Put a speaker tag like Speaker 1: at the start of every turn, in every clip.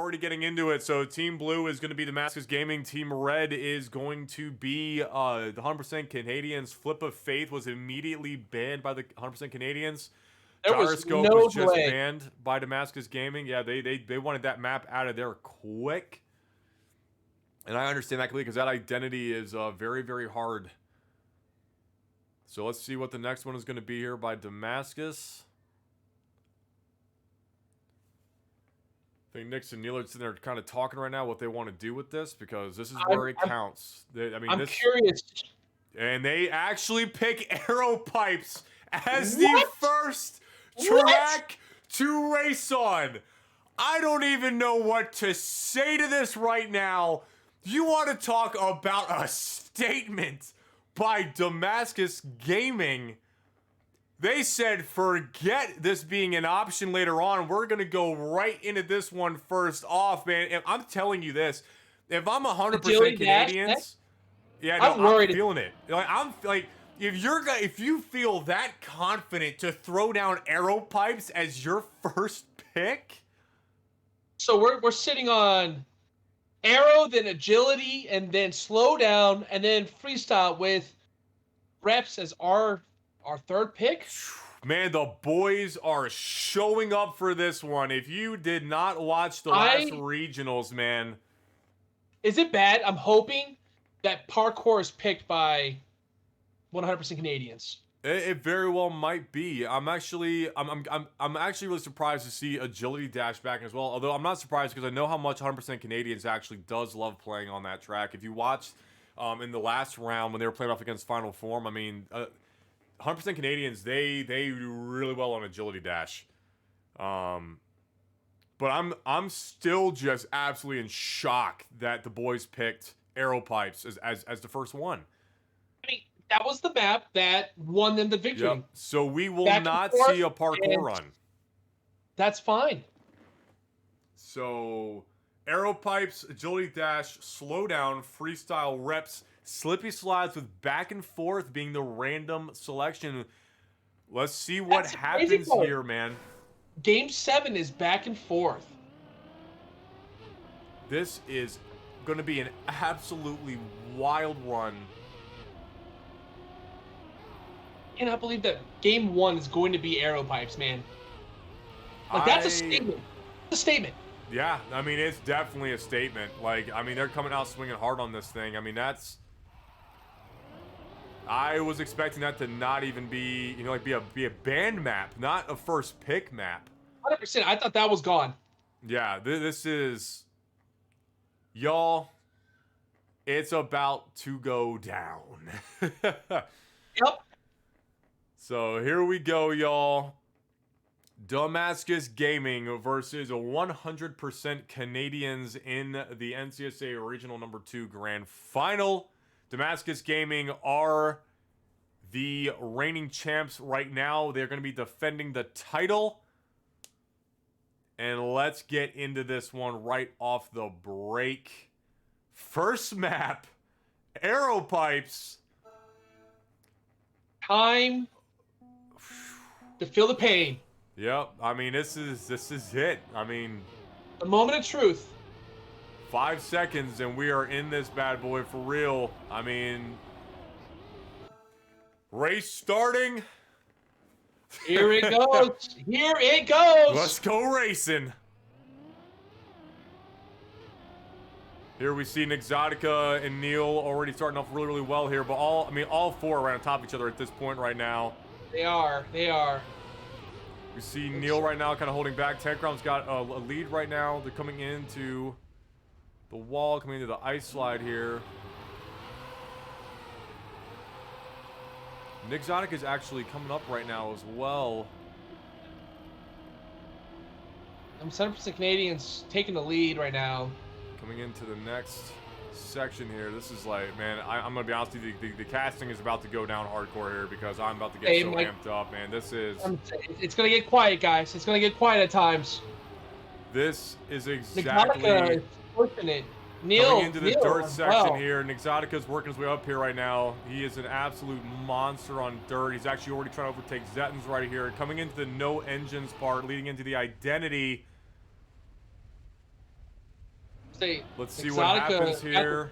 Speaker 1: already getting into it. So Team Blue is going to be Damascus Gaming. Team Red is going to be the 100% Canadians. Flip of Faith was immediately banned by the 100% Canadians.
Speaker 2: There was
Speaker 1: Gyroscope
Speaker 2: no
Speaker 1: was just
Speaker 2: delay.
Speaker 1: banned by Damascus Gaming. Yeah, they wanted that map out of there quick. And I understand that completely because that identity is very, very hard. So let's see what the next one is going to be here by Damascus. I think Nix and Neil are sitting there kind of talking right now what they want to do with this because this is where it counts.
Speaker 2: I'm curious.
Speaker 1: And they actually pick Arrow Pipes as the
Speaker 2: What?
Speaker 1: first
Speaker 2: What?
Speaker 1: track to race on. I don't even know what to say to this right now. You want to talk about a statement by Damascus Gaming? They said, forget this being an option later on. We're going to go right into this one first off, man. If I'm telling you this, if I'm 100% Canadians, yeah, no, I'm feeling it. Like, I'm like, if you feel that confident to throw down Arrow Pipes as your first pick.
Speaker 2: So we're sitting on Arrow, then Agility, and then Slow Down, and then Freestyle with Reps as our third pick.
Speaker 1: Man, the boys are showing up for this one. If you did not watch the last regionals, man.
Speaker 2: Is it bad? I'm hoping that parkour is picked by 100% Canadians.
Speaker 1: It very well might be. I'm actually really surprised to see Agility dash back as well. Although I'm not surprised because I know how much 100% Canadians actually does love playing on that track. If you watched in the last round when they were playing off against Final Form, I mean, 100% Canadians they do really well on Agility dash. But I'm still just absolutely in shock that the boys picked Arrow Pipes as the first one.
Speaker 2: I mean, that was the map that won them the victory.
Speaker 1: Yep. So we will not see a parkour run.
Speaker 2: That's fine.
Speaker 1: So Arrow Pipes, Agility dash, Slow Down, Freestyle, Reps, Slippy Slides with back and forth being the random selection. Let's see what happens here, man.
Speaker 2: Game 7 is back and forth.
Speaker 1: This is going to be an absolutely wild run.
Speaker 2: I cannot believe that Game 1 is going to be Arrow Pipes, man. Like, that's a statement. It's a statement.
Speaker 1: Yeah, I mean, it's definitely a statement. Like, I mean, they're coming out swinging hard on this thing. I mean, that's... I was expecting that to not even be, you know, like be a banned map, not a first pick map.
Speaker 2: 100%. I thought that was gone.
Speaker 1: Yeah, this is... Y'all, it's about to go down.
Speaker 2: Yep.
Speaker 1: So here we go, y'all. Damascus Gaming versus 100% Canadians in the NCSA Regional Number 2 Grand Final. Damascus Gaming are the reigning champs right now. They're going to be defending the title. And let's get into this one right off the break. First map, Arrow Pipes.
Speaker 2: Time to feel the pain.
Speaker 1: Yep, I mean, this is it. I mean...
Speaker 2: The moment of truth.
Speaker 1: 5 seconds and we are in this bad boy for real. I mean, race starting.
Speaker 2: Here it goes. Here it goes.
Speaker 1: Let's go racing. Here we see Nixotica and Neil already starting off really, really well here, but all four are right on top of each other at this point right now.
Speaker 2: They are.
Speaker 1: We see Neil right now kind of holding back. Techcrown's got a lead right now. They're coming into the wall, coming into the ice slide here. Nixotic is actually coming up right now as well.
Speaker 2: I'm 100% Canadians taking the lead right now.
Speaker 1: Coming into the next section here. This is like, man, I'm going to be honest with you, the casting is about to go down hardcore here because I'm about to get so amped up, man. This is...
Speaker 2: It's going to get quiet, guys. It's going to get quiet at times.
Speaker 1: This is exactly...
Speaker 2: Nixotica is pushing it. Neil,
Speaker 1: coming into the dirt section here. Nixotica's working his way up here right now. He is an absolute monster on dirt. He's actually already trying to overtake Zettins right here. Coming into the no engines part, leading into the identity. Let's see what happens here.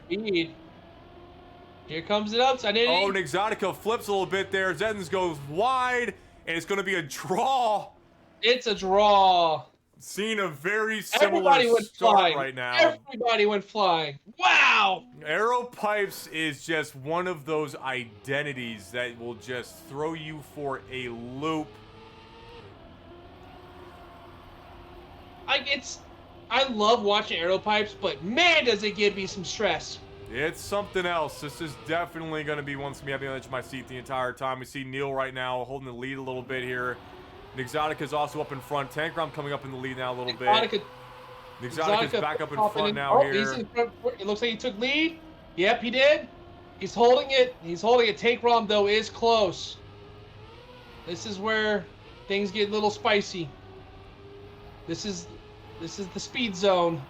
Speaker 2: Here comes it up.
Speaker 1: Oh, Exotica flips a little bit there. Zedens goes wide, and it's going to be a draw.
Speaker 2: It's a draw.
Speaker 1: Seeing a very similar start right now.
Speaker 2: Everybody went flying. Wow.
Speaker 1: Arrow Pipes is just one of those identities that will just throw you for a loop.
Speaker 2: I love watching Arrow Pipes, but man, does it give me some stress.
Speaker 1: It's something else. This is definitely going to be one that's going to be on the edge of my seat the entire time. We see Neil right now holding the lead a little bit here. Exotica is also up in front. Tankrom coming up in the lead now a little bit. Exotica's back up in front now here.
Speaker 2: He's in front. It looks like he took lead. Yep, he did. He's holding it. Tankrom, though, is close. This is where things get a little spicy. This is the speed zone.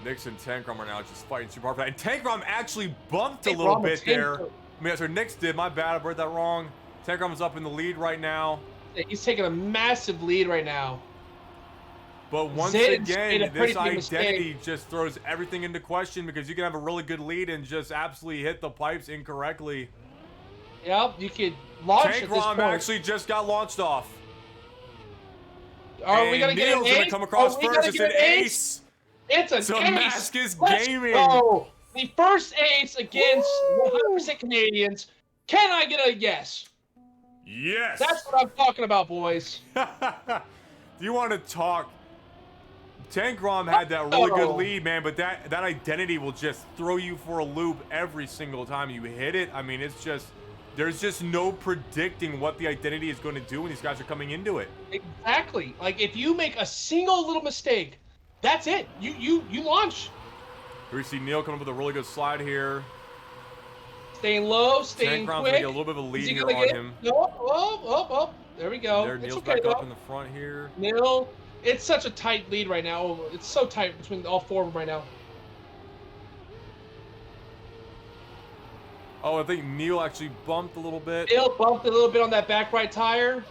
Speaker 1: Nix and Tankrom are now just fighting super hard. And Tankrom actually bumped a little bit there. I mean, that's what Nix did. My bad. I read that wrong. Tankrom is up in the lead right now.
Speaker 2: He's taking a massive lead right now.
Speaker 1: But once again, this identity just throws everything into question because you can have a really good lead and just absolutely hit the pipes incorrectly.
Speaker 2: Yep, you could launch at this point.
Speaker 1: Tankrom actually just got launched off.
Speaker 2: Are we gonna get an ace?
Speaker 1: Neil's gonna come across first. It's an ace.
Speaker 2: It's a
Speaker 1: Damascus Gaming.
Speaker 2: Go. The first ace against 100% Canadians. Can I get a yes?
Speaker 1: Yes.
Speaker 2: That's what I'm talking about, boys.
Speaker 1: Do you want to talk? Tankrom had that really good lead, man, but that identity will just throw you for a loop every single time you hit it. I mean, it's just, there's just no predicting what the identity is going to do when these guys are coming into it.
Speaker 2: Exactly. Like, if you make a single little mistake, that's it. You launch.
Speaker 1: Here we see Neil coming up with a really good slide here.
Speaker 2: Staying low, staying
Speaker 1: Tankrom's
Speaker 2: quick.
Speaker 1: gonna get a little bit of a lead here on him.
Speaker 2: Oh. There we go.
Speaker 1: There, Neil's back up in the front here.
Speaker 2: Neil, it's such a tight lead right now. It's so tight between all four of them right now.
Speaker 1: Oh, I think Neil actually bumped a little bit.
Speaker 2: Neil bumped a little bit on that back right tire.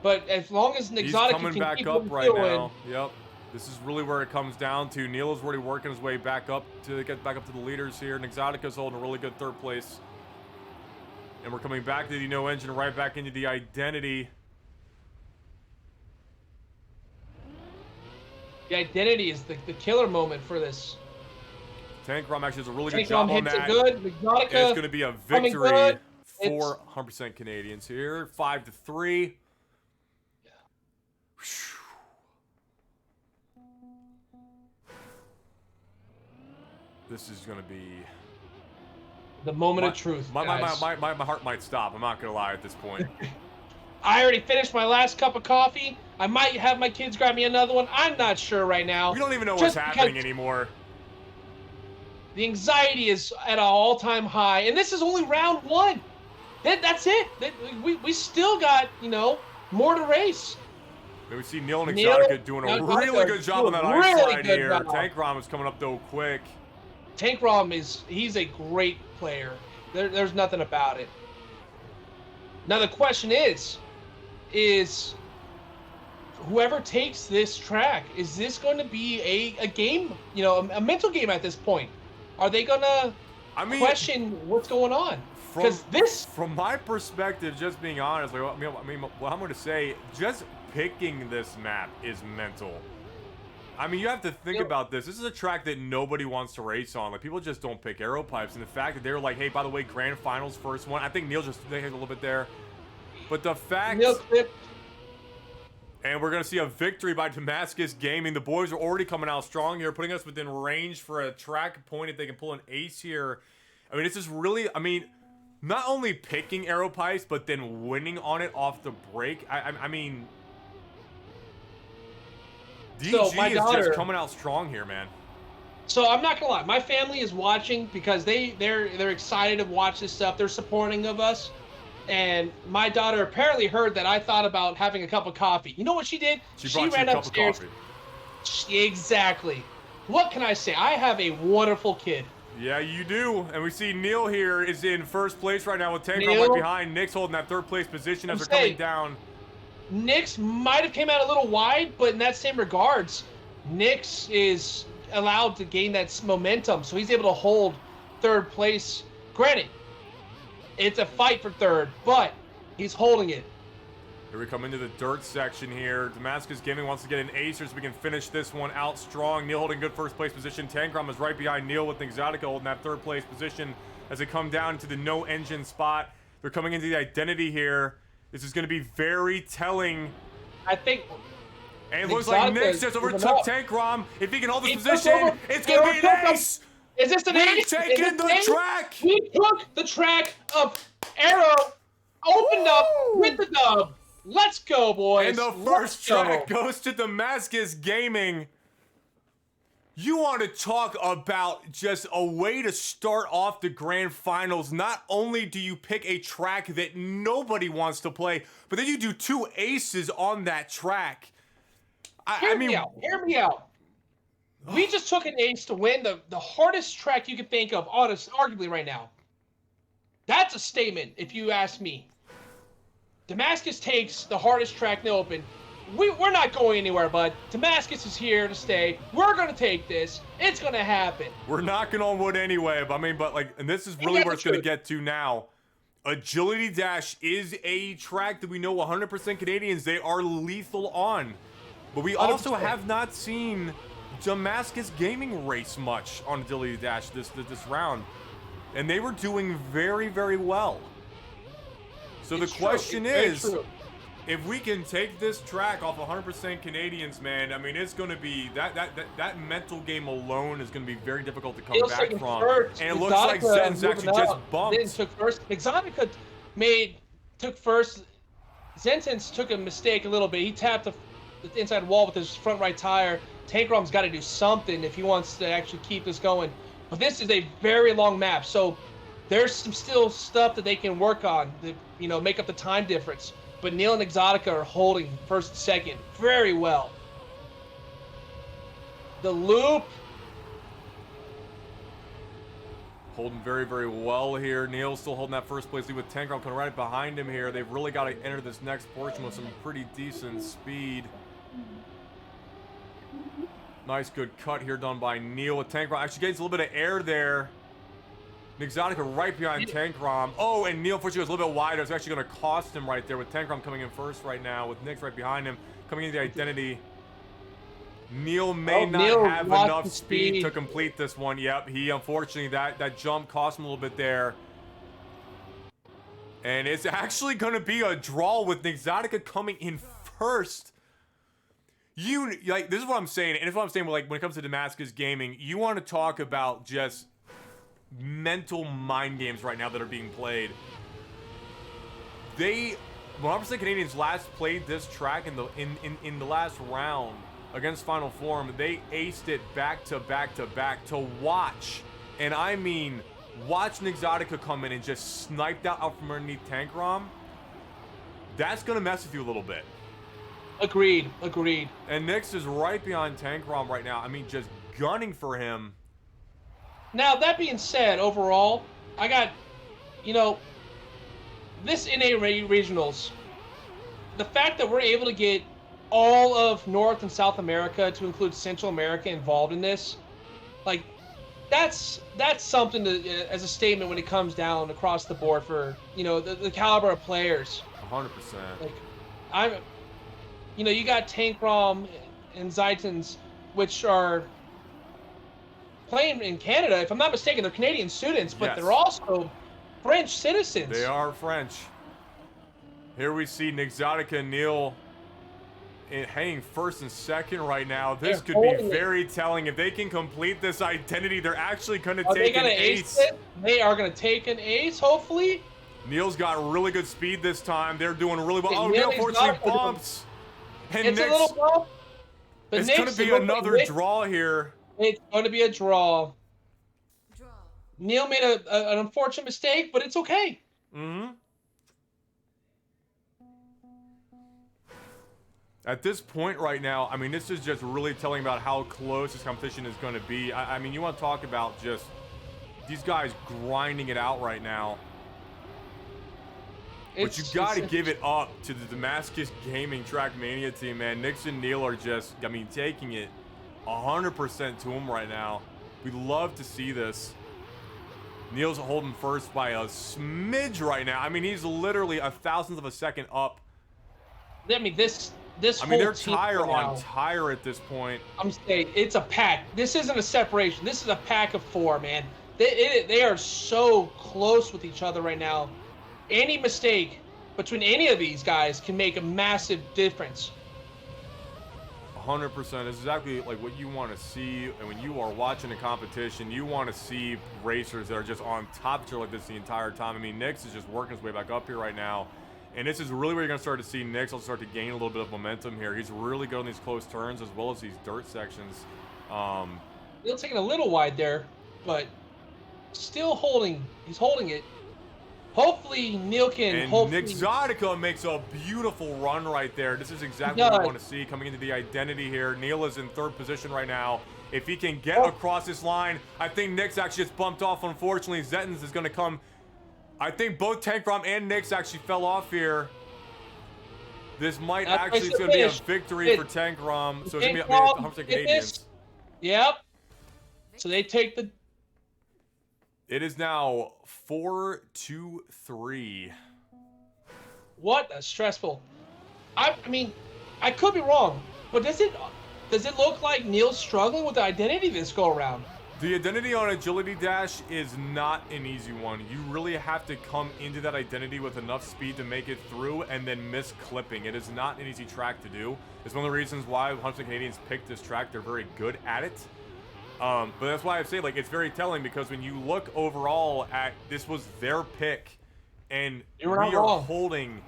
Speaker 2: But as long as Exotica
Speaker 1: coming
Speaker 2: can
Speaker 1: back
Speaker 2: keep
Speaker 1: up
Speaker 2: him
Speaker 1: right
Speaker 2: going,
Speaker 1: now. Yep. This is really where it comes down to. Neil is already working his way back up to get back up to the leaders here. And Exotica's holding a really good third place. And we're coming back to the no engine, right back into the identity.
Speaker 2: The identity is the killer moment for this.
Speaker 1: Tankrom actually does a really good job on that.
Speaker 2: Good. Exotica,
Speaker 1: it's going to be a victory for 100% Canadians here. 5-3. This is going to be
Speaker 2: the moment of truth.
Speaker 1: My heart might stop. I'm not going to lie at this point.
Speaker 2: I already finished my last cup of coffee. I might have my kids grab me another one. I'm not sure right now.
Speaker 1: We don't even know what's happening anymore.
Speaker 2: The anxiety is at an all-time high, and this is only round one. That's it. We still got, more to race.
Speaker 1: We see Neil and Exotica doing a really good job on that ice slide here. Tankrom is coming up, though, quick.
Speaker 2: Tankrom he's a great player. There's nothing about it. Now the question is whoever takes this track, is this going to be a game, a mental game at this point? Are they gonna question what's going on? Because
Speaker 1: from my perspective, just being honest, what I'm going to say, just picking this map is mental. I mean, you have to think about this. This is a track that nobody wants to race on. Like, people just don't pick arrow pipes. And the fact that they're like, hey, by the way, grand finals first one. I think Neil just hit a little bit there. But the fact... And we're going to see a victory by Damascus Gaming. The boys are already coming out strong here, putting us within range for a track point if they can pull an ace here. I mean, this is really... I mean, not only picking arrow pipes, but then winning on it off the break. I mean... DG is just coming out strong here, man.
Speaker 2: So I'm not gonna lie, my family is watching because they're excited to watch this stuff. They're supporting of us, and my daughter apparently heard that I thought about having a cup of coffee. You know what she did?
Speaker 1: She ran upstairs.
Speaker 2: Exactly. What can I say? I have a wonderful kid.
Speaker 1: Yeah, you do. And we see Neil here is in first place right now with Tankrom right behind. Nick's holding that third place position as they're coming down.
Speaker 2: Nix might have came out a little wide, but in that same regards, Nix is allowed to gain that momentum, so he's able to hold third place. Granted, it's a fight for third, but he's holding it.
Speaker 1: Here we come into the dirt section here. Damascus Gaming wants to get an acer so we can finish this one out strong. Neil holding good first place position. Tankrom is right behind Neil with Exotica holding that third place position as they come down to the no engine spot. They're coming into the identity here. This is going to be very telling.
Speaker 2: I think.
Speaker 1: And it looks like Nix just overtook Tankrom. If he can hold this position, it's going to be an ace.
Speaker 2: Is this an ace?
Speaker 1: We've taken the track.
Speaker 2: We took the track of Arrow, opened up with the dub. Let's go, boys.
Speaker 1: And the first track goes to Damascus Gaming. You want to talk about just a way to start off the grand finals. Not only do you pick a track that nobody wants to play, but then you do 2 aces on that track.
Speaker 2: Hear me out. We just took an ace to win the hardest track you could think of, arguably right now. That's a statement, if you ask me. Damascus takes the hardest track in the open. We're not going anywhere, bud. Damascus is here to stay. We're going to take this. It's going to happen.
Speaker 1: We're knocking on wood anyway, and this is really where it's going to get to now. Agility Dash is a track that we know 100% Canadians, they are lethal on. But we also 100%. Have not seen Damascus Gaming race much on Agility Dash this round. And they were doing very, very well. So the question is, if we can take this track off 100% Canadians, man, I mean, it's going to be, that mental game alone is going to be very difficult to come back from. And it looks like Zen's actually just bumped.
Speaker 2: Zen took first. Exotica took first. Zen's took a mistake a little bit. He tapped the inside wall with his front right tire. Tankrom's got to do something if he wants to actually keep this going. But this is a very long map, so there's some still stuff that they can work on to, make up the time difference. But Neil and Exotica are holding first and second very well. The loop.
Speaker 1: Holding very, very well here. Neil's still holding that first place lead with Tankrom coming right behind him here. They've really got to enter this next portion with some pretty decent speed. Nice, good cut here done by Neil with Tankrom. Actually gets a little bit of air there. Exotica right behind Tankrom. Oh, and Neil fortunately was a little bit wider. It's actually going to cost him right there with Tankrom coming in first right now with Nix right behind him. Coming into the identity. Neil may not have enough speed to complete this one. Yep, he unfortunately, that jump cost him a little bit there. And it's actually going to be a draw with Exotica coming in first. This is what I'm saying, and it's what I'm saying when it comes to Damascus Gaming, you want to talk about just mental mind games right now that are being played. They 100% Canadians last played this track in the last round against Final Form. They aced it back to back to back to watch, and I mean watch Exotica come in and just snipe that out from underneath Tankrom. That's gonna mess with you a little bit.
Speaker 2: Agreed.
Speaker 1: And Nix is right behind Tankrom right now. I mean, just gunning for him.
Speaker 2: Now, that being said, overall, I got, this NA regionals, the fact that we're able to get all of North and South America, to include Central America, involved in this, that's something to, as a statement when it comes down across the board for, the caliber of players.
Speaker 1: 100%.
Speaker 2: You got Tankrom and Zitans, which are playing in Canada. If I'm not mistaken, they're Canadian students, but they're also French citizens.
Speaker 1: They are French. Here we see Exotica and Neil hanging first and second right now. This could be very telling. If they can complete this identity, they're actually going to take an ace.
Speaker 2: They are going to take an ace, hopefully.
Speaker 1: Neil's got really good speed this time. They're doing really well. Oh, Neil fortunately bumps. And
Speaker 2: it's a little bump.
Speaker 1: It's going to be another draw here.
Speaker 2: It's going to be a draw. Neil made an unfortunate mistake, but it's okay.
Speaker 1: At this point right now, I mean, this is just really telling about how close this competition is going to be. I mean, you want to talk about just these guys grinding it out right now. But you got to give it up to the Damascus Gaming Trackmania team, man. Nix and Neil are just, taking it. 100% to him right now. We love to see this. Neil's holding first by a smidge right now. I mean, he's literally a thousandth of a second up.
Speaker 2: I mean, this
Speaker 1: I mean,
Speaker 2: whole
Speaker 1: they're
Speaker 2: team
Speaker 1: tire
Speaker 2: right
Speaker 1: on
Speaker 2: now,
Speaker 1: tire at this point.
Speaker 2: I'm saying it's a pack. This isn't a separation. This is a pack of 4, man. They are so close with each other right now. Any mistake between any of these guys can make a massive difference.
Speaker 1: 100% is exactly like what you want to see. And when you are watching a competition, you want to see racers that are just on top of each other like this the entire time. I mean, Nix is just working his way back up here right now. And this is really where you're going to start to see Nix will start to gain a little bit of momentum here. He's really good on these close turns as well as these dirt sections.
Speaker 2: He'll take it a little wide there, but still holding. He's holding it. Hopefully, Neil can.
Speaker 1: And Nixotica makes a beautiful run right there. This is exactly what we want to see coming into the identity here. Neil is in 3rd position right now. If he can get across this line, I think Nix actually gets bumped off. Unfortunately, Zettens is going to come. I think both Tankrom and Nix actually fell off here. This might actually it's going to be a victory for Tankrom. So it's going to be 100% Canadians.
Speaker 2: Yep. So they take the.
Speaker 1: It is now 4-2-3.
Speaker 2: What a stressful. I mean, I could be wrong, but does it look like Neil's struggling with the identity this go around?
Speaker 1: The identity on Agility Dash is not an easy one. You really have to come into that identity with enough speed to make it through and then miss clipping. It is not an easy track to do. It's one of the reasons why 100% Canadians picked this track. They're very good at it. But that's why I say, like, it's very telling because when you look overall at this was their pick, and we are holding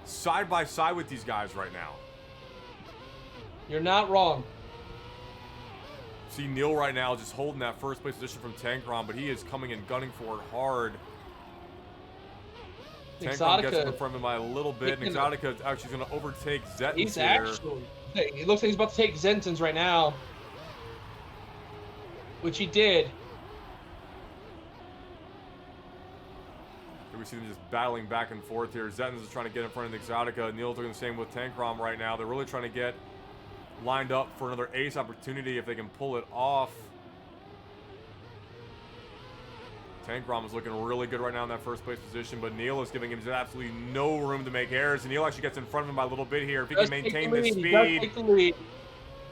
Speaker 1: side by side with these guys right now.
Speaker 2: You're not wrong.
Speaker 1: See Neil right now just holding that first place position from Tankrom, but he is coming and gunning for it hard. Tankrom gets in front of him by a little bit, and Exotica is actually going to overtake Zettens
Speaker 2: He's
Speaker 1: here.
Speaker 2: Actually, it looks like he's about to take Zentens right now. Which he did.
Speaker 1: Here we see them just battling back and forth here. Zettens is trying to get in front of Exotica. Neil's doing the same with Tankrom right now. They're really trying to get lined up for another ace opportunity if they can pull it off. Tankrom is looking really good right now in that first place position, but Neil is giving him absolutely no room to make errors. And Neil actually gets in front of him by a little bit here. If he can maintain this speed.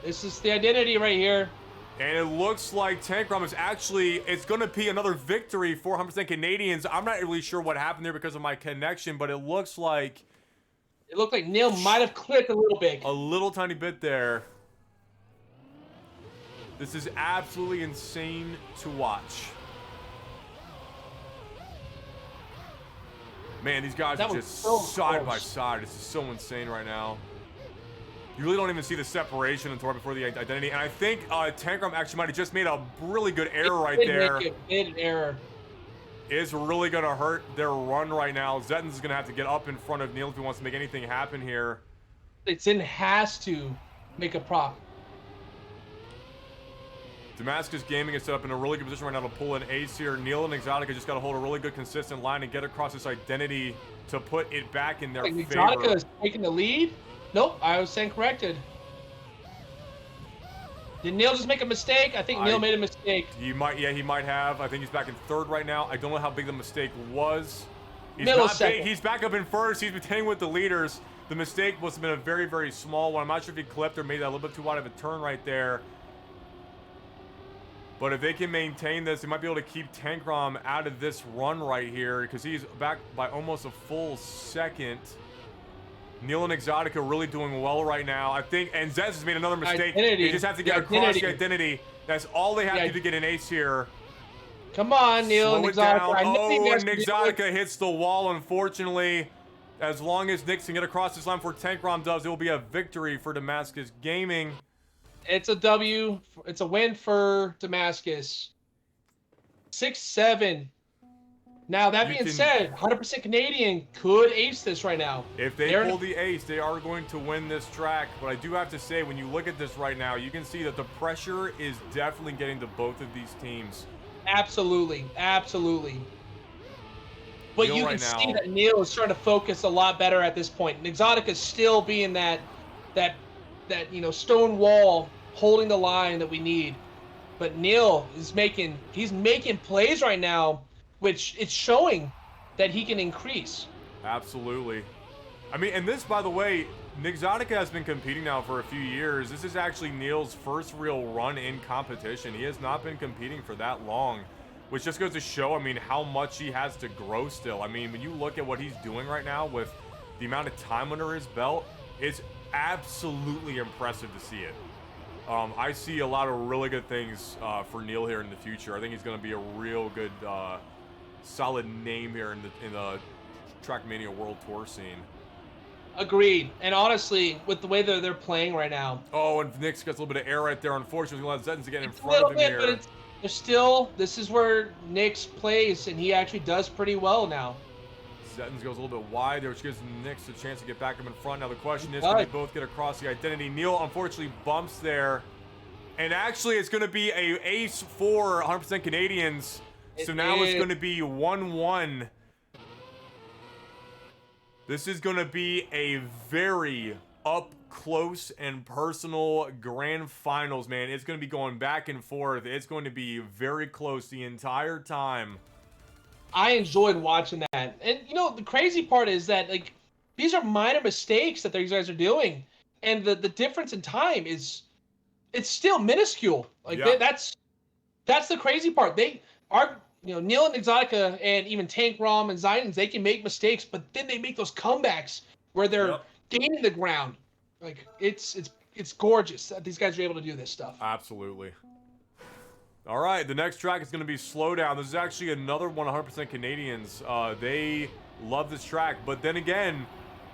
Speaker 2: This is the identity right here.
Speaker 1: And it looks like Tankrom is actually, it's going to be another victory for 100% Canadians. I'm not really sure what happened there because of my connection, but it looks like...
Speaker 2: It looked like Neil might have clicked a little bit.
Speaker 1: A little tiny bit there. This is absolutely insane to watch. Man, these guys are just side by side. This is so insane right now. You really don't even see the separation until right before the identity. And I think Tankrom actually might have just made a really good error right there.
Speaker 2: Made an error.
Speaker 1: It's really going to hurt their run right now. Zettens is going to have to get up in front of Neil if he wants to make anything happen here.
Speaker 2: Zin has to make a prop.
Speaker 1: Damascus Gaming is set up in a really good position right now to pull an ace here. Neil and Exotica just got to hold a really good consistent line and get across this identity to put it back in their favor.
Speaker 2: Exotica is taking the lead? Nope, I was saying corrected. Did Neil just make a mistake? I think Neil made a mistake.
Speaker 1: He might have. I think he's back in 3rd right now. I don't know how big the mistake was. He's back up in 1st. He's retaining with the leaders. The mistake must have been a very, very small one. I'm not sure if he clipped or made that a little bit too wide of a turn right there. But if they can maintain this, they might be able to keep Tankrom out of this run right here because he's back by almost a full second. Neil and Exotica really doing well right now. I think, and Zez has made another mistake. They just have to get across the identity. That's all they have to do to get an ace here.
Speaker 2: Come on, Neil and Exotica.
Speaker 1: Oh, and Exotica hits the wall, unfortunately. As long as Nix can get across this line before Tankrom does, it will be a victory for Damascus Gaming.
Speaker 2: It's a W. It's a win for Damascus. 6-7. Now, that being said, 100% Canadian could ace this right now.
Speaker 1: If they pull the ace, they are going to win this track. But I do have to say, when you look at this right now, you can see that the pressure is definitely getting to both of these teams.
Speaker 2: Absolutely. Absolutely. But you can see that Neil is trying to focus a lot better at this point. And Exotica is still being that stone wall holding the line that we need. But Neil is making plays right now, which it's showing that he can increase.
Speaker 1: Absolutely. I mean, and this, by the way, Exotica has been competing now for a few years. This is actually Neil's first real run in competition. He has not been competing for that long, which just goes to show, I mean, how much he has to grow still. I mean, when you look at what he's doing right now with the amount of time under his belt, it's absolutely impressive to see it. I see a lot of really good things for Neil here in the future. I think he's going to be a real good, solid name here in the Trackmania World Tour scene.
Speaker 2: Agreed. And honestly, with the way that they're playing right now.
Speaker 1: Oh, and Nick's got a little bit of air right there. Unfortunately, we'll have Zettins to get in
Speaker 2: It's a
Speaker 1: front
Speaker 2: little
Speaker 1: of him
Speaker 2: bit,
Speaker 1: here.
Speaker 2: but there's still, this is where Nix plays, and he actually does pretty well now.
Speaker 1: Zettins goes a little bit wide there, which gives Nix a chance to get back up in front. Now the question is, can they both get across the identity? Neil unfortunately bumps there. And actually, it's going to be a ace for 100% Canadians. So now it's going to be 1-1. This is going to be a very up close and personal grand finals, man. It's going to be going back and forth. It's going to be very close the entire time.
Speaker 2: I enjoyed watching that. And, you know, the crazy part is that, like, these are minor mistakes that these guys are doing. And the difference in time is, it's still minuscule. Like,
Speaker 1: Yeah.
Speaker 2: that's the crazy part. They are, you know, Neil and Exotica and even Tank Rom and Zidans, they can make mistakes, but then they make those comebacks where they're gaining the ground. Like, it's gorgeous that these guys are able to do this stuff.
Speaker 1: Absolutely. All right, the next track is going to be Slowdown. This is actually another 100% Canadians. They love this track, but then again,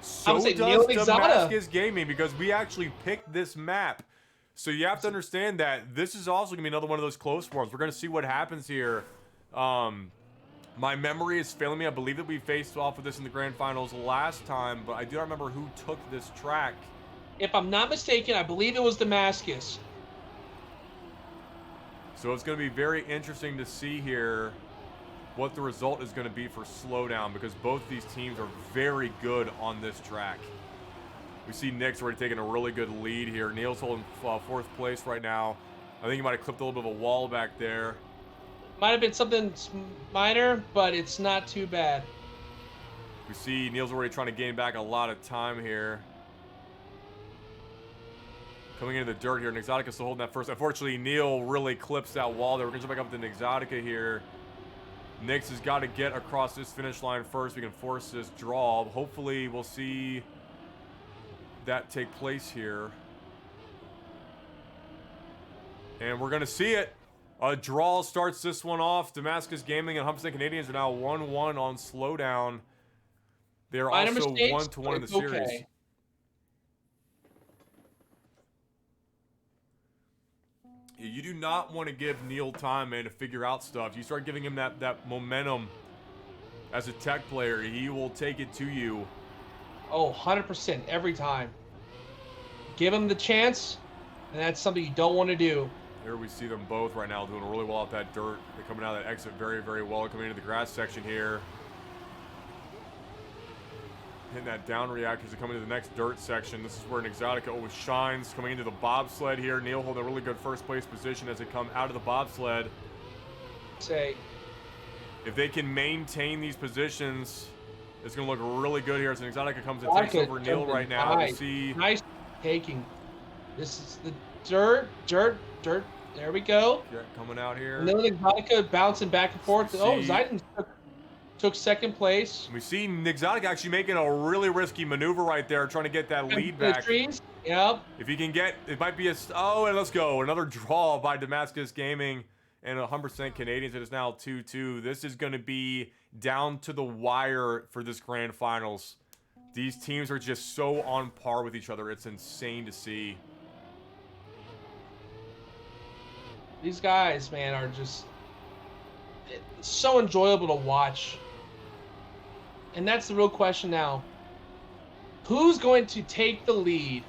Speaker 1: so does Damascus Gaming, because we actually picked this map. So you have to understand that this is also going to be another one of those close ones. We're going to see what happens here. My memory is failing me. I believe that we faced off with this in the grand finals last time, but I do not remember who took this track.
Speaker 2: If I'm not mistaken, I believe it was Damascus.
Speaker 1: So it's going to be very interesting to see here what the result is going to be for Slowdown, because both these teams are very good on this track. We see Nick's already taking a really good lead here. Neil's holding fourth place right now. I think he might have clipped a little bit of a wall back there.
Speaker 2: Might have been something minor, but it's not too bad.
Speaker 1: We see Neil's already trying to gain back a lot of time here. Coming into the dirt here, Exotica still holding that first. Unfortunately, Neil really clips that wall there. We're going to jump back up to Exotica here. Nix has got to get across this finish line first. We can force this draw. Hopefully, we'll see that take place here. And we're going to see it. A draw starts this one off. Damascus Gaming and 100% Canadians are now 1-1 on Slowdown. They're also 1-1 in the series. You do not want to give Neil time, man, to figure out stuff. You start giving him that momentum as a tech player, he will take it to you.
Speaker 2: Oh, 100% every time. Give him the chance, and that's something you don't want to do.
Speaker 1: Here we see them both right now doing really well out that dirt. They're coming out of that exit very, very well. Coming into the grass section here. Hitting that down react as they come into the next dirt section. This is where an Exotica always shines. Coming into the bobsled here. Neil holding a really good first place position as they come out of the bobsled.
Speaker 2: Say,
Speaker 1: if they can maintain these positions, it's going to look really good here as an Exotica comes and takes over Neil right now.
Speaker 2: Nice.
Speaker 1: We see
Speaker 2: Nice taking. This is the dirt. There we go.
Speaker 1: Yeah, coming out here.
Speaker 2: And then Exotica bouncing back and forth. Oh, Zidane took second place.
Speaker 1: We see Exotica actually making a really risky maneuver right there, trying to get that lead back.
Speaker 2: Yep.
Speaker 1: If he can get, it might be a, oh, and let's go. Another draw by Damascus Gaming and 100% Canadians. It is now 2-2. This is going to be down to the wire for this grand finals. These teams are just so on par with each other. It's insane to see.
Speaker 2: These guys, man, are just so enjoyable to watch. And that's the real question now. Who's going to take the lead?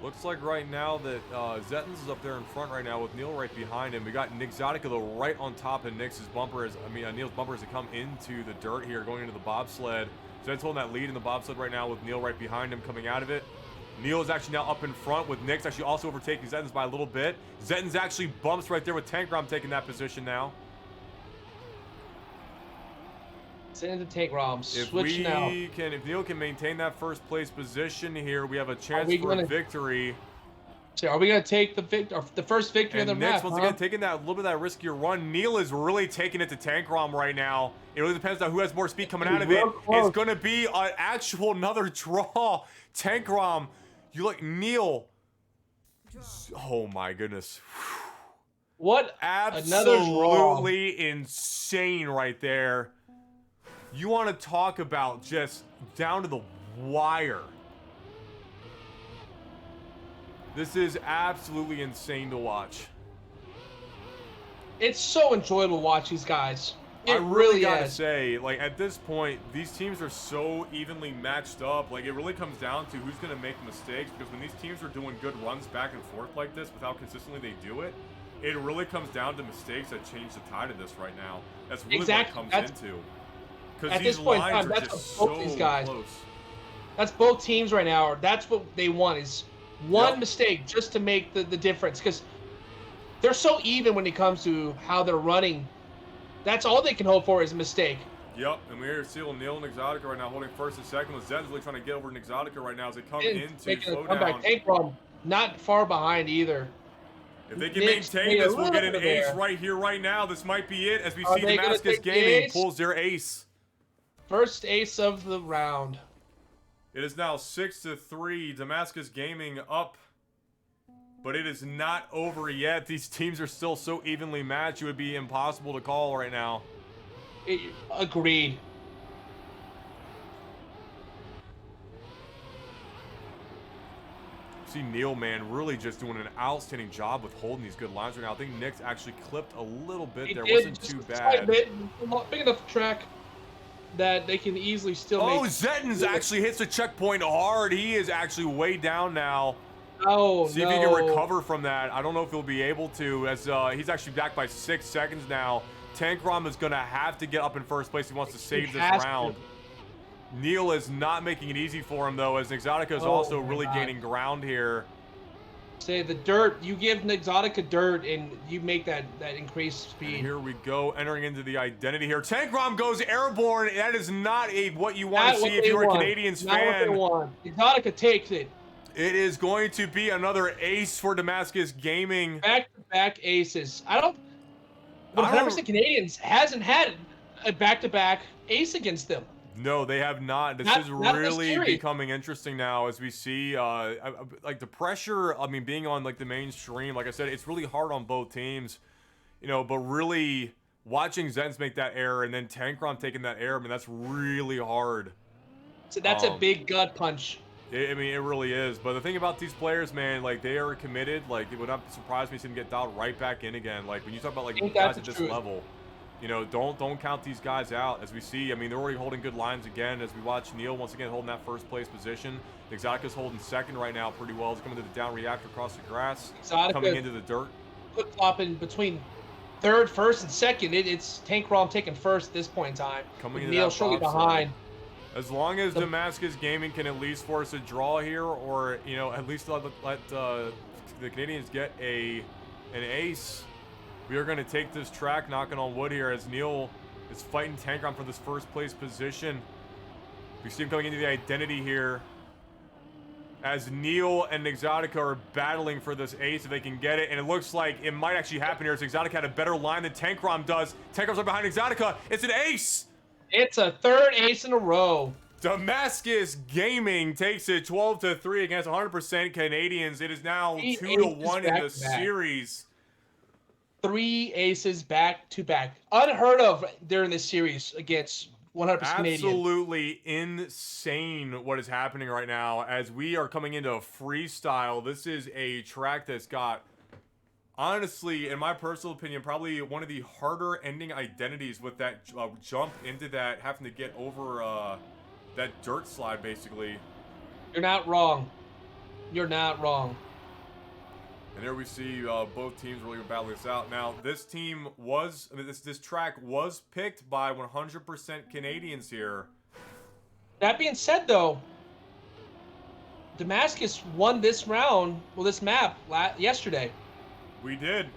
Speaker 1: Looks like right now that Zettins is up there in front right now with Neil right behind him. We got Exotica though right on top of Nick's bumper. Neil's bumper as they come into the dirt here, going into the bobsled. Zettins holding that lead in the bobsled right now with Neil right behind him coming out of it. Neil is actually now up in front with Nick's actually also overtaking Zettens by a little bit. Zettens actually bumps right there with Tankrom taking that position now.
Speaker 2: Send the Tank Rom. Switch now.
Speaker 1: If Neil can maintain that first place position here, we have a chance for a victory.
Speaker 2: So are we gonna take the first victory of the
Speaker 1: Nick's
Speaker 2: map?
Speaker 1: once again taking that little bit of that riskier run. Neil is really taking it to Tankrom right now. It really depends on who has more speed coming out of it. It's gonna be an actual another draw. Tankrom, you look Neil. Oh my goodness.
Speaker 2: What?
Speaker 1: Absolutely insane right there. You want to talk about just down to the wire. This is absolutely insane to watch.
Speaker 2: It's so enjoyable to watch these guys.
Speaker 1: I really gotta say, like, at this point, these teams are so evenly matched up. Like, it really comes down to who's gonna make mistakes, because when these teams are doing good runs back and forth like this with how consistently they do it, it really comes down to mistakes that change the tide of this right now. That's really what it comes into. Because these lines are just so close.
Speaker 2: That's both teams right now. That's what they want, is one mistake just to make the difference. Because they're so even when it comes to how they're running. That's all they can hope for is a mistake.
Speaker 1: Yep, and we're here seeing Neil and Exotica right now holding first and second, with Zen's really trying to get over Exotica right now as they come into slow down.
Speaker 2: Tank Rom not far behind either.
Speaker 1: If they can maintain this, we'll get an ace right here, right now. This might be it as we see Damascus Gaming pulls their ace.
Speaker 2: First ace of the round.
Speaker 1: It is now 6-3. Damascus Gaming up. But it is not over yet. These teams are still so evenly matched, it would be impossible to call right now.
Speaker 2: Agreed.
Speaker 1: See Neil, man, really just doing an outstanding job with holding these good lines right now. I think Nick's actually clipped a little bit there. Wasn't too bad.
Speaker 2: Big enough track that they can easily still make.
Speaker 1: Zettens actually hits the checkpoint hard. He is actually way down now.
Speaker 2: Oh,
Speaker 1: See if he can recover from that. I don't know if he'll be able to, as he's actually back by 6 seconds now. Tankrom is going to have to get up in first place. He wants to save this round. Neil is not making it easy for him, though, as Exotica is also really gaining ground here.
Speaker 2: Say the dirt, you give Exotica dirt, and you make that increased speed.
Speaker 1: And here we go, entering into the identity here. Tankrom goes airborne. That is not what you want to see if you're a Canadians fan.
Speaker 2: Not what they want. Exotica takes it.
Speaker 1: It is going to be another ace for Damascus Gaming.
Speaker 2: Back-to-back aces. I don't 100% Canadians hasn't had a back-to-back ace against them.
Speaker 1: No, they have not. This is really becoming interesting now as we see, like, the pressure, I mean, being on, like, the mainstream. Like I said, it's really hard on both teams, you know, but really watching Zens make that error and then Tankrom taking that error, I mean, that's really hard.
Speaker 2: So that's a big gut punch.
Speaker 1: I mean, it really is. But the thing about these players, man, like, they are committed. Like, it would not surprise me to see them get dialed right back in again. Like, when you talk about, like, guys at this level, you know, don't count these guys out. As we see, I mean, they're already holding good lines again. As we watch Neil once again holding that first place position. Exotica's holding second right now pretty well. He's coming to the down reactor across the grass, coming into the dirt.
Speaker 2: Flip-flopping between third, first, and second. It's Tankrom taking first at this point in time.
Speaker 1: Coming into
Speaker 2: Neil shortly behind.
Speaker 1: As long as Damascus Gaming can at least force a draw here, or, you know, at least let the Canadians get an ace, we are going to take this track, knocking on wood here, as Neil is fighting Tankrom for this first place position. We see him coming into the identity here, as Neil and Exotica are battling for this ace if they can get it, and it looks like it might actually happen here, as Exotica had a better line than Tankrom does. Tankrom's right behind Exotica. It's an ace!
Speaker 2: It's a third ace in a row.
Speaker 1: Damascus Gaming takes it 12-3 against 100% Canadians. It is now 2-1 in the series.
Speaker 2: 3 aces back to back. Unheard of during this series against 100% Canadians.
Speaker 1: Absolutely insane what is happening right now as we are coming into a freestyle. This is a track that's got, honestly, in my personal opinion, probably one of the harder ending identities with that jump into that, having to get over that dirt slide, basically.
Speaker 2: You're not wrong. You're not wrong.
Speaker 1: And there we see both teams really battling this out. Now, this team was, I mean, this track was picked by 100% Canadians here.
Speaker 2: That being said, though, Damascus won this round, well, this map yesterday.
Speaker 1: We did.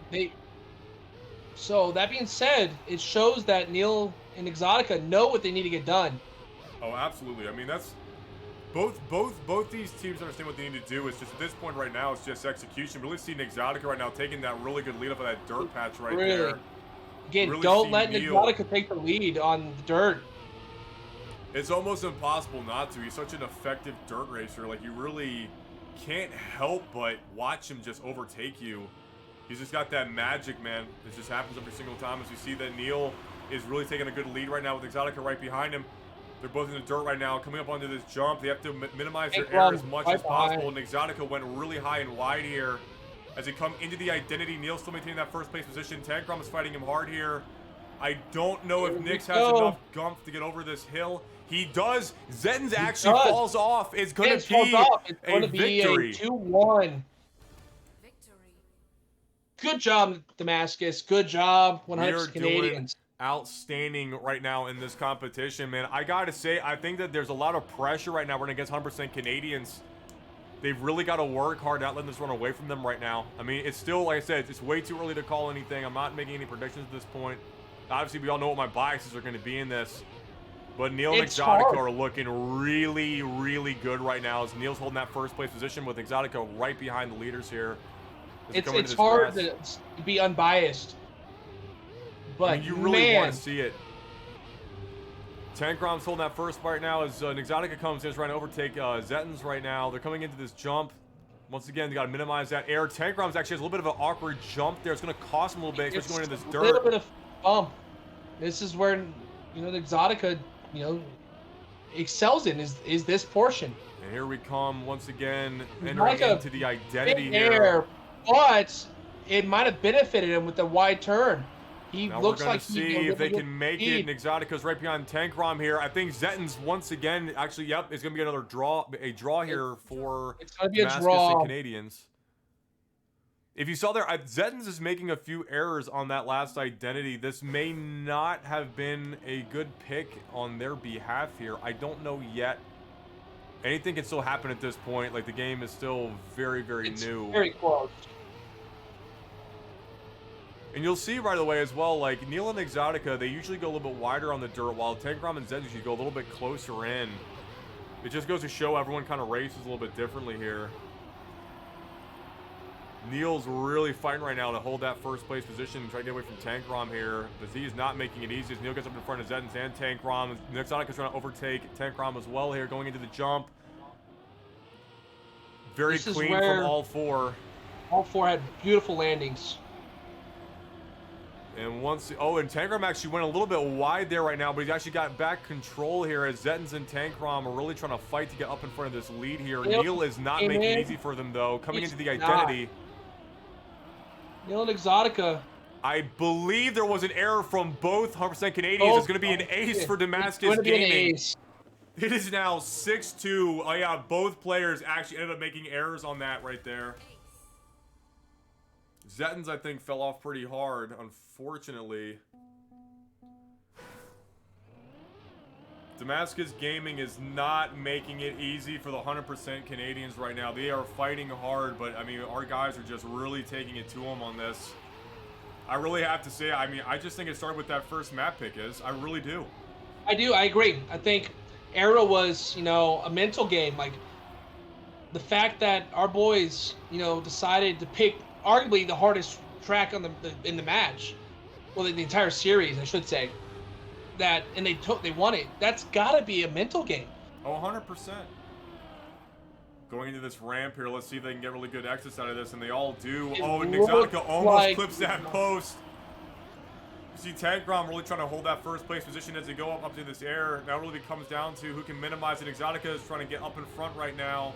Speaker 2: So that being said, it shows that Neil and Exotica know what they need to get done.
Speaker 1: Oh, absolutely. I mean, that's both these teams understand what they need to do. It's just at this point right now, it's just execution. Really seeing Exotica right now taking that really good lead off of that dirt patch right there.
Speaker 2: Again,
Speaker 1: really
Speaker 2: don't let
Speaker 1: Neil,
Speaker 2: Exotica take the lead on the dirt.
Speaker 1: It's almost impossible not to. He's such an effective dirt racer. Like, you really can't help but watch him just overtake you. He's just got that magic, man. It just happens every single time. As you see that Neil is really taking a good lead right now with Exotica right behind him. They're both in the dirt right now, coming up onto this jump. They have to minimize their air as much as possible. And Exotica went really high and wide here. As they come into the identity, Neil's still maintaining that first place position. Tankrom is fighting him hard here. I don't know if Nix has enough gumph to get over this hill. He does. Zettens actually falls off. It's going to be a victory.
Speaker 2: 2-1. Good job, Damascus. Good job, 100% Canadians.
Speaker 1: Outstanding right now in this competition, man. I gotta say, I think that there's a lot of pressure right now running against 100% Canadians. They've really got to work hard, not letting this run away from them right now. I mean, it's still, like I said, it's way too early to call anything. I'm not making any predictions at this point. Obviously, we all know what my biases are going to be in this. But Neil and Exotica are looking really, really good right now as Neil's holding that first place position with Exotica right behind the leaders here.
Speaker 2: It's hard to be unbiased. But
Speaker 1: I mean, you really want to see it. Tankrom's holding that first right now as Exotica comes in, trying to overtake Zettens right now. They're coming into this jump. Once again, they got to minimize that air. Tankrom's actually has a little bit of an awkward jump there. It's going to cost him a little bit, especially going into this dirt.
Speaker 2: A little bit of bump. This is where, the Exotica, excels in is this portion.
Speaker 1: And here we come once again, entering into the identity
Speaker 2: here. But it might have benefited him with the wide turn. He
Speaker 1: now
Speaker 2: looks
Speaker 1: we're going
Speaker 2: like
Speaker 1: to see if they can make it. And Exotica's right behind Tankrom here. I think Zettens once again, actually, yep, it's going to be another draw here for Damascus and Canadians. If you saw there, Zettens is making a few errors on that last identity. This may not have been a good pick on their behalf here. I don't know yet. Anything can still happen at this point. Like, the game is still very, very new.
Speaker 2: Very close.
Speaker 1: And you'll see right away as well, like, Neil and Exotica, they usually go a little bit wider on the dirt, while Tankrom and Zettens usually go a little bit closer in. It just goes to show everyone kind of races a little bit differently here. Neil's really fighting right now to hold that first place position and try to get away from Tankrom here. But he is not making it easy as Neil gets up in front of Zettens and Tankrom. Exotica's trying to overtake Tankrom as well here, going into the jump. Very clean from all four.
Speaker 2: All four had beautiful landings.
Speaker 1: And and Tankrom actually went a little bit wide there right now, but he's actually got back control here as Zettens and Tankrom are really trying to fight to get up in front of this lead here. Neil is not making it easy for them, though, coming into the identity.
Speaker 2: Neil and Exotica.
Speaker 1: I believe there was an error from both 100% Canadians. It's going to be an ace for Damascus Gaming. It is now 6-2. Oh, yeah, both players actually ended up making errors on that right there. Zettens, I think, fell off pretty hard, unfortunately. Damascus Gaming is not making it easy for the 100% Canadians right now. They are fighting hard, but, I mean, our guys are just really taking it to them on this. I really have to say, I mean, I just think it started with that first map pick, I really do.
Speaker 2: I do, I agree. I think Arrow was, a mental game. Like, the fact that our boys, decided to pick arguably the hardest track on in the match, well, the entire series, I should say, and they won it. That's got to be a mental game.
Speaker 1: Oh, 100%. Going into this ramp here, let's see if they can get really good exits out of this, and they all do. And Exotica almost clips that post. You see Tankrom really trying to hold that first place position as they go up to this air. Now it really comes down to who can minimize it. Exotica is trying to get up in front right now.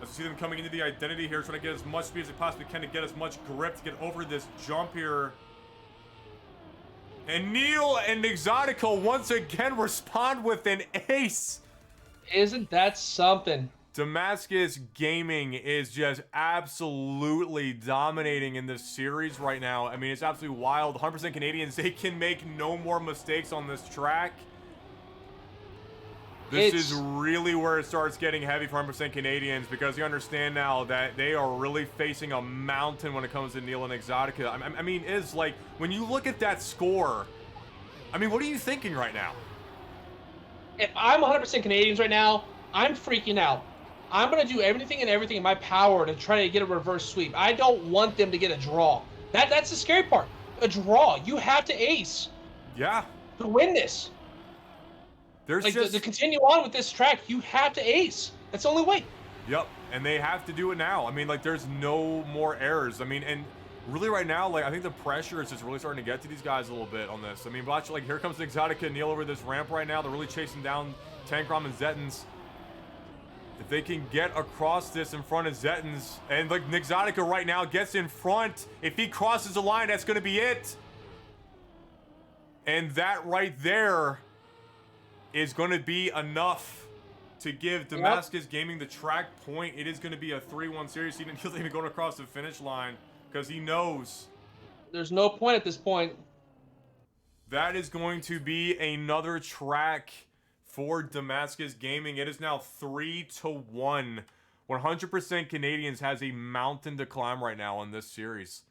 Speaker 1: As you see them coming into the identity here, trying to get as much speed as they possibly can to get as much grip to get over this jump here. And Neil and Exotica once again respond with an ace.
Speaker 2: Isn't that something?
Speaker 1: Damascus Gaming is just absolutely dominating in this series right now. I mean, it's absolutely wild. 100% Canadians, they can make no more mistakes on this track. This is really where it starts getting heavy for 100% Canadians, because you understand now that they are really facing a mountain when it comes to Neil and Exotica. I mean, it's like, when you look at that score, I mean, what are you thinking right now?
Speaker 2: If I'm 100% Canadians right now, I'm freaking out. I'm going to do everything in my power to try to get a reverse sweep. I don't want them to get a draw. That's the scary part. A draw. You have to ace.
Speaker 1: Yeah.
Speaker 2: To win this.
Speaker 1: There's
Speaker 2: like
Speaker 1: just...
Speaker 2: to continue on with this track, you have to ace. That's the only way.
Speaker 1: Yep, and they have to do it now. I mean, like, there's no more errors. I mean, and really right now, like, I think the pressure is just really starting to get to these guys a little bit on this. I mean, watch, like, here comes Exotica and Neil over this ramp right now. They're really chasing down Tankrom and Zettins. If they can get across this in front of Zettins, and like Exotica right now gets in front, if he crosses the line, that's going to be it. And that right there is going to be enough to give Damascus Gaming the track point. It is going to be a 3-1 series. He didn't even going across the finish line because he knows
Speaker 2: there's no point at this point.
Speaker 1: That is going to be another track for Damascus Gaming. It is now 3-1. 100% Canadians has a mountain to climb right now in this series.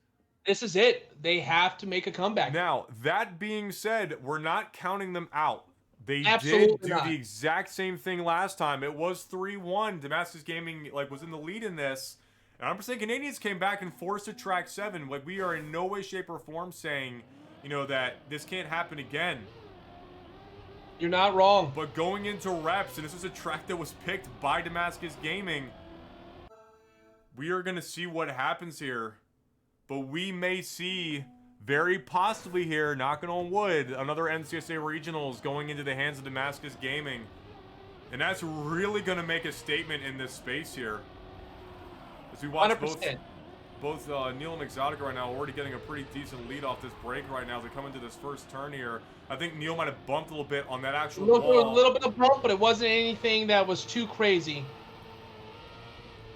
Speaker 2: This is it. They have to make a comeback.
Speaker 1: Now, that being said, we're not counting them out. They
Speaker 2: Absolutely
Speaker 1: did do
Speaker 2: not.
Speaker 1: the exact same thing last time. It was 3-1. Damascus Gaming was in the lead in this. And 100% Canadians came back and forced a track 7. Like, we are in no way, shape, or form saying, you know, that this can't happen again.
Speaker 2: You're not wrong.
Speaker 1: But going into reps, and this is a track that was picked by Damascus Gaming, we are going to see what happens here. But we may see, very possibly here, knocking on wood, another NCSA Regionals going into the hands of Damascus Gaming. And that's really going to make a statement in this space here. As we watch
Speaker 2: 100%.
Speaker 1: both Neil and Exotica right now already getting a pretty decent lead off this break right now as they come into this first turn here. I think Neil might have bumped a little bit on that actual wall.
Speaker 2: A little bit of bump, but it wasn't anything that was too crazy.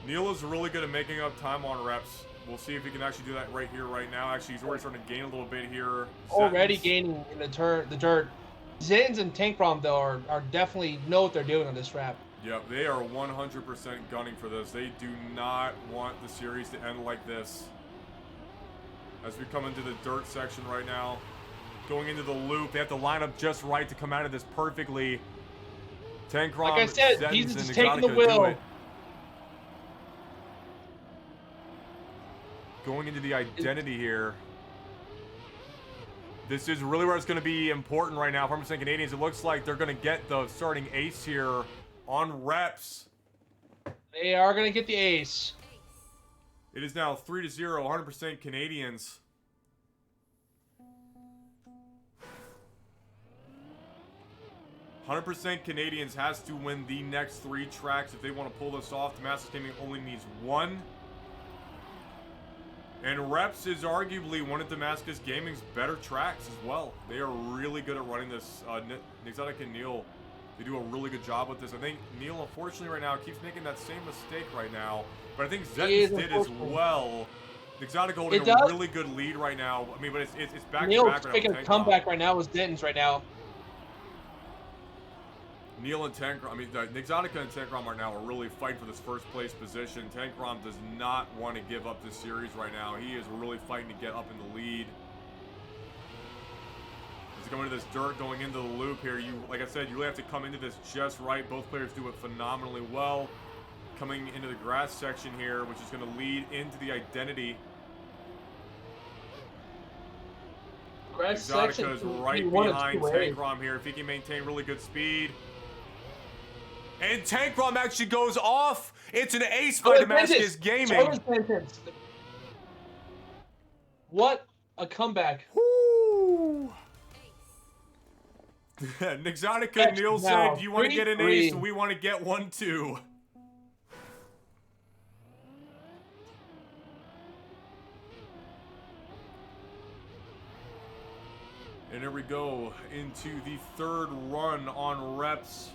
Speaker 1: Neil is really good at making up time on reps. We'll see if he can actually do that right here, right now. Actually, he's already starting to gain a little bit here.
Speaker 2: Already gaining in the dirt. Zins and Tankrom, though, are definitely know what they're doing on this rap.
Speaker 1: Yep, they are 100% gunning for this. They do not want the series to end like this. As we come into the dirt section right now, going into the loop, they have to line up just right to come out of this perfectly. Tankrom,
Speaker 2: like I said,
Speaker 1: Zettins,
Speaker 2: he's
Speaker 1: and
Speaker 2: just taking the
Speaker 1: Exotica
Speaker 2: wheel.
Speaker 1: do it. Going into the identity here. This is really where it's going to be important right now for 100% Canadians. It looks like they're going to get the starting ace here on reps.
Speaker 2: They are going to get the ace.
Speaker 1: It is now 3-0, 100% Canadians. "100% Canadians has to win the next 3 tracks if they want to pull this off. Damascus Gaming only needs 1. And reps is arguably one of Damascus Gaming's better tracks as well. They are really good at running this. Exotica and Neil, they do a really good job with this. I think Neil, unfortunately, right now keeps making that same mistake right now. But I think Zettins did as well. Exotica holding a really good lead right now. I mean, but it's back to
Speaker 2: Neil's
Speaker 1: back right now.
Speaker 2: making a comeback right now with Zins right now.
Speaker 1: Neil and Tankrom, I mean, Exotica and Tankrom right now are really fighting for this first place position. Tankrom does not want to give up this series right now. He is really fighting to get up in the lead. As you go into this dirt, going into the loop here, like I said, you really have to come into this just right. Both players do it phenomenally well. Coming into the grass section here, which is going to lead into the identity. Exotica is right behind Tankrom here. If he can maintain really good speed. And Tankrom actually goes off. It's an ace by Damascus Gaming.
Speaker 2: What a comeback.
Speaker 1: Woo! Exotica, Neil said, "Do you want to get an ace? We want to get one too." And here we go into the third run on reps.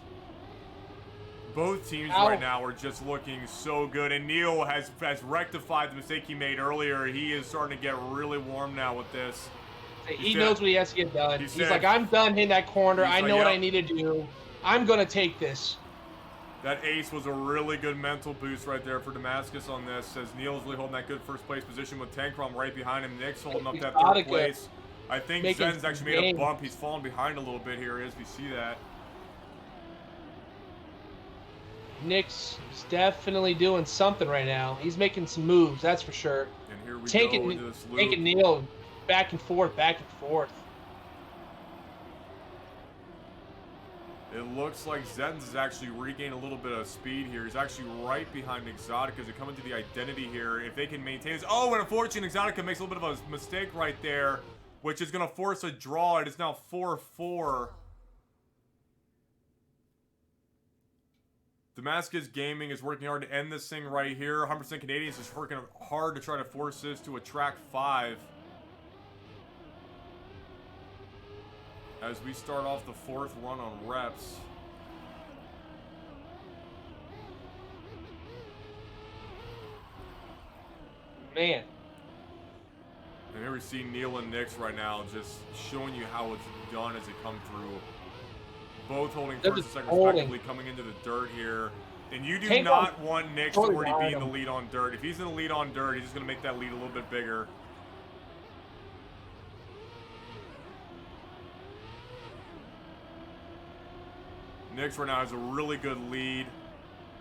Speaker 1: Both teams right now are just looking so good. And Neil has rectified the mistake he made earlier. He is starting to get really warm now with this.
Speaker 2: He knows what he has to get done. He's like, I'm done hitting that corner. I know what I need to do. I'm going to take this.
Speaker 1: That ace was a really good mental boost right there for Damascus on this, as Neil's really holding that good first place position with Tankrom right behind him. Nick's holding up that third place. I think Zen's actually made a bump. He's fallen behind a little bit here as we see that.
Speaker 2: Nick's definitely doing something right now. He's making some moves, that's for sure.
Speaker 1: And here we go into this loop.
Speaker 2: Taking Neil back and forth, back and forth.
Speaker 1: It looks like Zen's is actually regaining a little bit of speed here. He's actually right behind Exotica as they come into the identity here. If they can maintain this. Oh, and unfortunately, Exotica makes a little bit of a mistake right there, which is going to force a draw. It is now 4-4. Damascus Gaming is working hard to end this thing right here. 100% Canadians is working hard to try to force this to a track 5. As we start off the 4th run on reps.
Speaker 2: Man.
Speaker 1: And here we see Neil and Nix right now just showing you how it's done as they come through. Both holding first and second respectively coming into the dirt here. And you do not want Nix to already be in the lead on dirt. If he's in the lead on dirt, he's just going to make that lead a little bit bigger. Nix right now has a really good lead.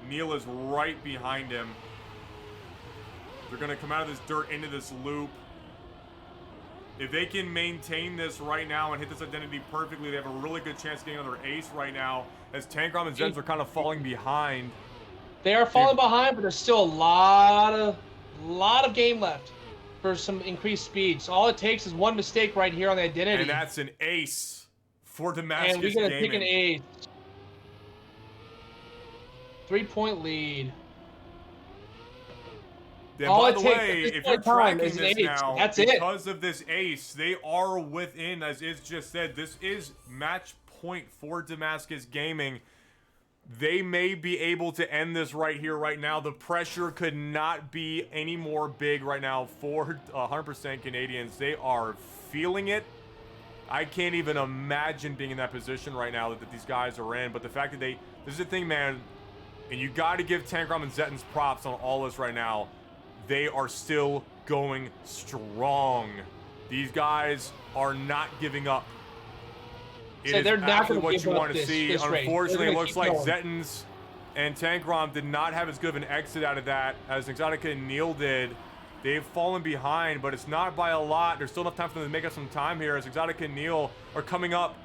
Speaker 1: Neil is right behind him. They're going to come out of this dirt into this loop. If they can maintain this right now and hit this identity perfectly, they have a really good chance of getting another ace right now, as Tankrom and Zenz are kind of falling behind.
Speaker 2: They are falling behind, but there's still a lot of game left for some increased speed. So all it takes is one mistake right here on the identity.
Speaker 1: And that's an ace for Damascus Gaming.
Speaker 2: And we're going to take an ace. 3-point lead.
Speaker 1: And by the way, if you're tracking this now, because of this ace, they are within, as Iz just said, this is match point for Damascus Gaming. They may be able to end this right here, right now. The pressure could not be any more big right now for 100% Canadians. They are feeling it. I can't even imagine being in that position right now that these guys are in. But the fact that this is the thing, man, and you got to give Tankrom and Zetton's props on all this right now. They are still going strong. These guys are not giving up. It is actually what you want to see. Unfortunately, it looks like Zettons and Tankrom did not have as good of an exit out of that as Exotica and Neil did. They've fallen behind, but it's not by a lot. There's still enough time for them to make up some time here as Exotica and Neil are coming up.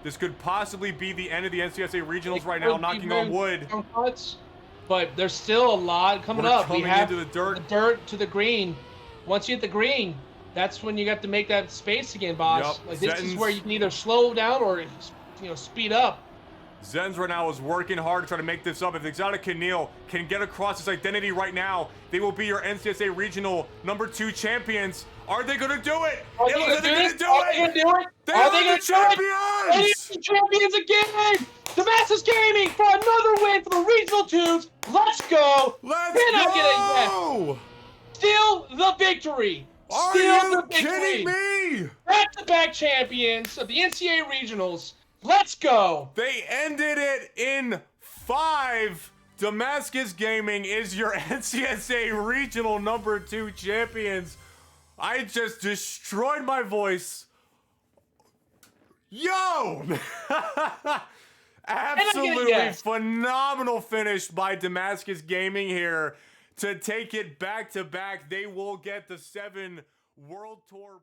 Speaker 1: This could possibly be the end of the NCSA regionals right now, knocking on wood.
Speaker 2: But there's still a lot coming up.
Speaker 1: We have into the
Speaker 2: dirt to the green. Once you hit the green, that's when you got to make that space again, boss.
Speaker 1: Yep.
Speaker 2: Like this is where you can either slow down or speed up.
Speaker 1: Zenz right now is working hard to try to make this up. If Exotica Neil can get across this identity right now, they will be your NCSA regional #2 champions. Are they going to do it?
Speaker 2: Are they going to do it?
Speaker 1: They are the champions!
Speaker 2: The champions again! Damascus Gaming for another win for the regional twos. Let's go!
Speaker 1: Let's go!
Speaker 2: Still the victory.
Speaker 1: Are you kidding me?
Speaker 2: Back-to-back champions of the NCAA regionals. Let's go!
Speaker 1: They ended it in 5. Damascus Gaming is your NCSA regional #2 champions. I just destroyed my voice. Yo! Absolutely phenomenal finish by Damascus Gaming here to take it back to back. They will get the 7 World Tour